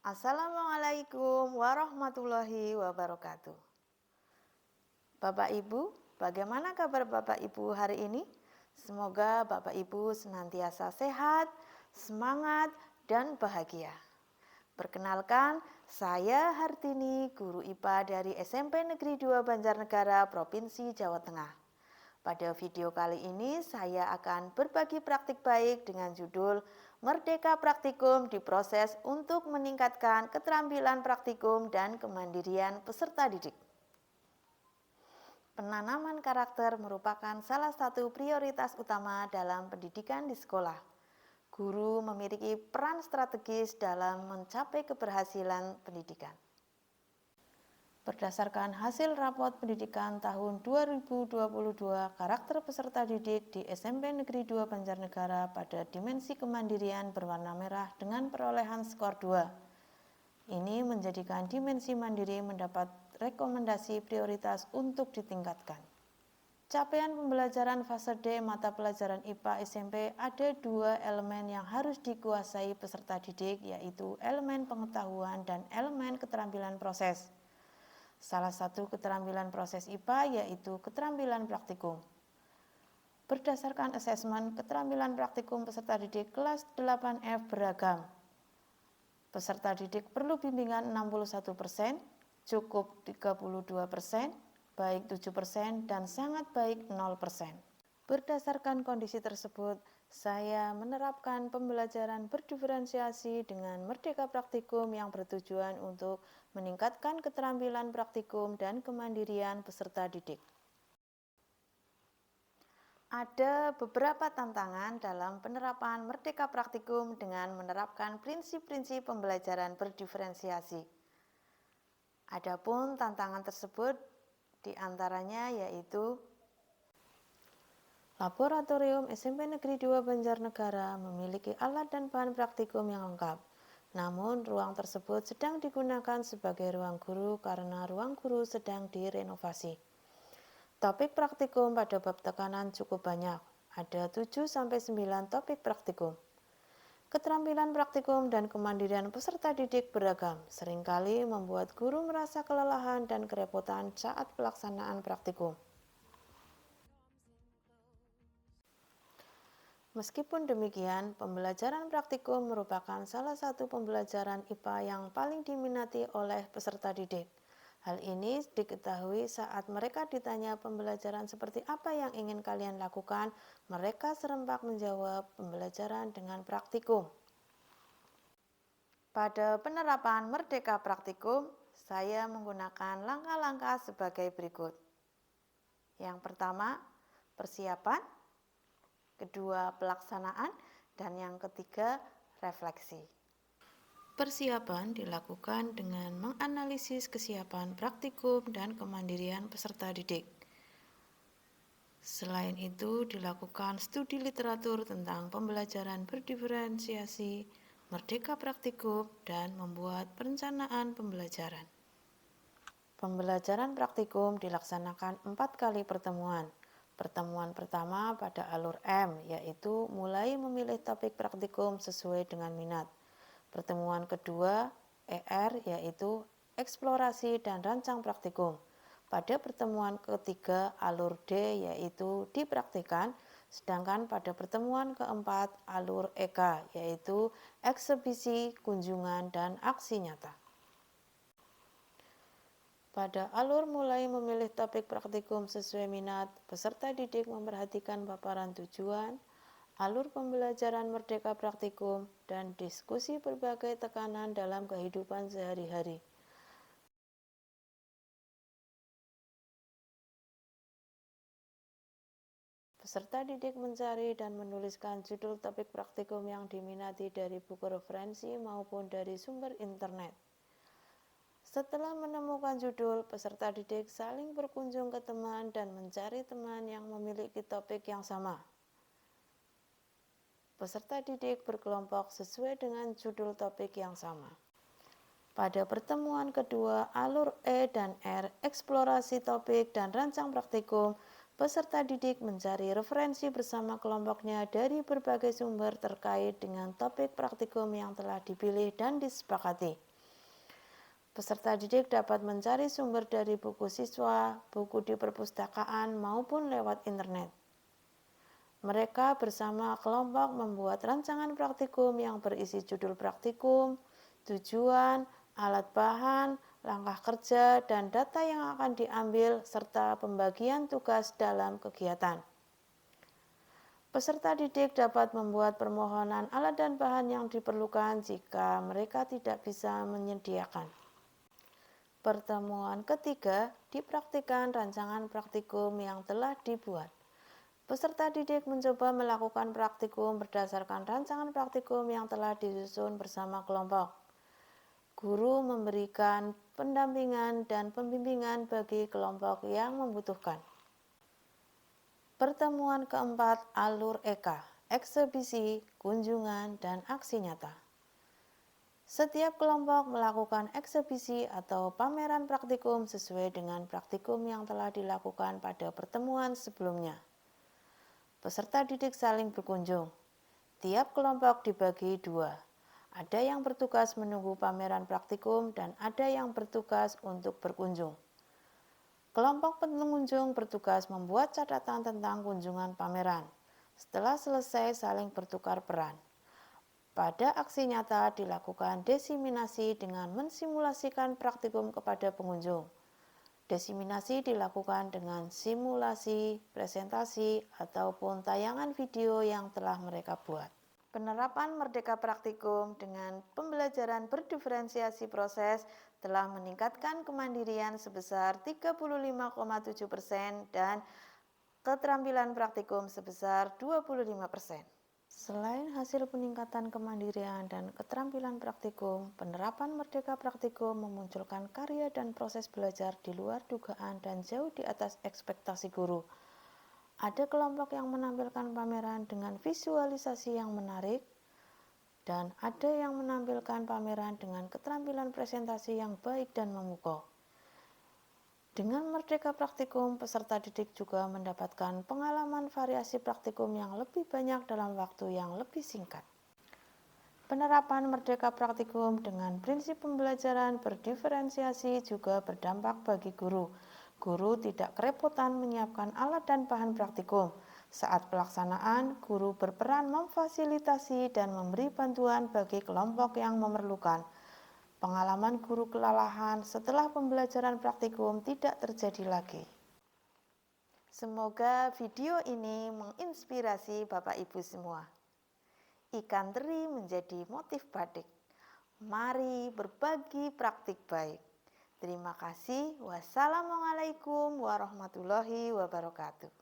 Assalamualaikum warahmatullahi wabarakatuh. Bapak Ibu, bagaimana kabar Bapak Ibu hari ini? Semoga Bapak Ibu senantiasa sehat, semangat, dan bahagia. Perkenalkan, saya Hartini, guru IPA dari SMP Negeri 2 Banjarnegara, Provinsi Jawa Tengah. Pada video kali ini saya akan berbagi praktik baik dengan judul Merdeka Praktikum diproses untuk meningkatkan keterampilan praktikum dan kemandirian peserta didik. Penanaman karakter merupakan salah satu prioritas utama dalam pendidikan di sekolah. Guru memiliki peran strategis dalam mencapai keberhasilan pendidikan. Berdasarkan hasil rapot pendidikan tahun 2022, karakter peserta didik di SMP Negeri 2 Banjarnegara pada dimensi kemandirian berwarna merah dengan perolehan skor 2. Ini menjadikan dimensi mandiri mendapat rekomendasi prioritas untuk ditingkatkan. Capaian pembelajaran fase D mata pelajaran IPA SMP ada dua elemen yang harus dikuasai peserta didik, yaitu elemen pengetahuan dan elemen keterampilan proses. Salah satu keterampilan proses IPA yaitu keterampilan praktikum. Berdasarkan asesmen, keterampilan praktikum peserta didik kelas 8F beragam. Peserta didik perlu bimbingan 61%, cukup 32%, baik 7%, dan sangat baik 0%. Berdasarkan kondisi tersebut, saya menerapkan pembelajaran berdiferensiasi dengan merdeka praktikum yang bertujuan untuk meningkatkan keterampilan praktikum dan kemandirian peserta didik. Ada beberapa tantangan dalam penerapan merdeka praktikum dengan menerapkan prinsip-prinsip pembelajaran berdiferensiasi. Adapun tantangan tersebut diantaranya yaitu Laboratorium SMP Negeri 2 Banjarnegara memiliki alat dan bahan praktikum yang lengkap. Namun, ruang tersebut sedang digunakan sebagai ruang guru karena ruang guru sedang direnovasi. Topik praktikum pada bab tekanan cukup banyak, ada 7-9 topik praktikum. Keterampilan praktikum dan kemandirian peserta didik beragam, seringkali membuat guru merasa kelelahan dan kerepotan saat pelaksanaan praktikum. Meskipun demikian, pembelajaran praktikum merupakan salah satu pembelajaran IPA yang paling diminati oleh peserta didik. Hal ini diketahui saat mereka ditanya pembelajaran seperti apa yang ingin kalian lakukan, mereka serempak menjawab pembelajaran dengan praktikum. Pada penerapan merdeka praktikum, saya menggunakan langkah-langkah sebagai berikut. Yang pertama, persiapan. Kedua, pelaksanaan, dan yang ketiga, refleksi. Persiapan dilakukan dengan menganalisis kesiapan praktikum dan kemandirian peserta didik. Selain itu, dilakukan studi literatur tentang pembelajaran berdiferensiasi, merdeka praktikum, dan membuat perencanaan pembelajaran. Pembelajaran praktikum dilaksanakan 4 kali pertemuan. Pertemuan pertama pada alur M, yaitu mulai memilih topik praktikum sesuai dengan minat. Pertemuan kedua ER, yaitu eksplorasi dan rancang praktikum. Pada pertemuan ketiga alur D, yaitu dipraktikkan, sedangkan pada pertemuan keempat alur EK, yaitu eksebisi, kunjungan, dan aksi nyata. Pada alur mulai memilih topik praktikum sesuai minat, peserta didik memperhatikan paparan tujuan, alur pembelajaran merdeka praktikum, dan diskusi berbagai tekanan dalam kehidupan sehari-hari. Peserta didik mencari dan menuliskan judul topik praktikum yang diminati dari buku referensi maupun dari sumber internet. Setelah menemukan judul, peserta didik saling berkunjung ke teman dan mencari teman yang memiliki topik yang sama. Peserta didik berkelompok sesuai dengan judul topik yang sama. Pada pertemuan kedua, alur E dan R, eksplorasi topik dan rancang praktikum, peserta didik mencari referensi bersama kelompoknya dari berbagai sumber terkait dengan topik praktikum yang telah dipilih dan disepakati. Peserta didik dapat mencari sumber dari buku siswa, buku di perpustakaan, maupun lewat internet. Mereka bersama kelompok membuat rancangan praktikum yang berisi judul praktikum, tujuan, alat bahan, langkah kerja, dan data yang akan diambil, serta pembagian tugas dalam kegiatan. Peserta didik dapat membuat permohonan alat dan bahan yang diperlukan jika mereka tidak bisa menyediakan. Pertemuan ketiga dipraktikkan rancangan praktikum yang telah dibuat. Peserta didik mencoba melakukan praktikum berdasarkan rancangan praktikum yang telah disusun bersama kelompok. Guru memberikan pendampingan dan pembimbingan bagi kelompok yang membutuhkan. Pertemuan keempat, alur EKA, eksebisi, kunjungan, dan aksi nyata. Setiap kelompok melakukan eksebisi atau pameran praktikum sesuai dengan praktikum yang telah dilakukan pada pertemuan sebelumnya. Peserta didik saling berkunjung. Tiap kelompok dibagi dua. Ada yang bertugas menunggu pameran praktikum dan ada yang bertugas untuk berkunjung. Kelompok pengunjung bertugas membuat catatan tentang kunjungan pameran. Setelah selesai, saling bertukar peran. Pada aksi nyata dilakukan desiminasi dengan mensimulasikan praktikum kepada pengunjung. Desiminasi dilakukan dengan simulasi, presentasi, ataupun tayangan video yang telah mereka buat. Penerapan Merdeka Praktikum dengan pembelajaran berdiferensiasi proses telah meningkatkan kemandirian sebesar 35,7% dan keterampilan praktikum sebesar 25%. Selain hasil peningkatan kemandirian dan keterampilan praktikum, penerapan Merdeka Praktikum memunculkan karya dan proses belajar di luar dugaan dan jauh di atas ekspektasi guru. Ada kelompok yang menampilkan pameran dengan visualisasi yang menarik, dan ada yang menampilkan pameran dengan keterampilan presentasi yang baik dan memukau. Dengan Merdeka Praktikum, peserta didik juga mendapatkan pengalaman variasi praktikum yang lebih banyak dalam waktu yang lebih singkat. Penerapan Merdeka Praktikum dengan prinsip pembelajaran berdiferensiasi juga berdampak bagi guru. Guru tidak kerepotan menyiapkan alat dan bahan praktikum. Saat pelaksanaan, guru berperan memfasilitasi dan memberi bantuan bagi kelompok yang memerlukan. Pengalaman guru kelelahan setelah pembelajaran praktikum tidak terjadi lagi. Semoga video ini menginspirasi Bapak Ibu semua. Ikan teri menjadi motif batik. Mari berbagi praktik baik. Terima kasih. Wassalamualaikum warahmatullahi wabarakatuh.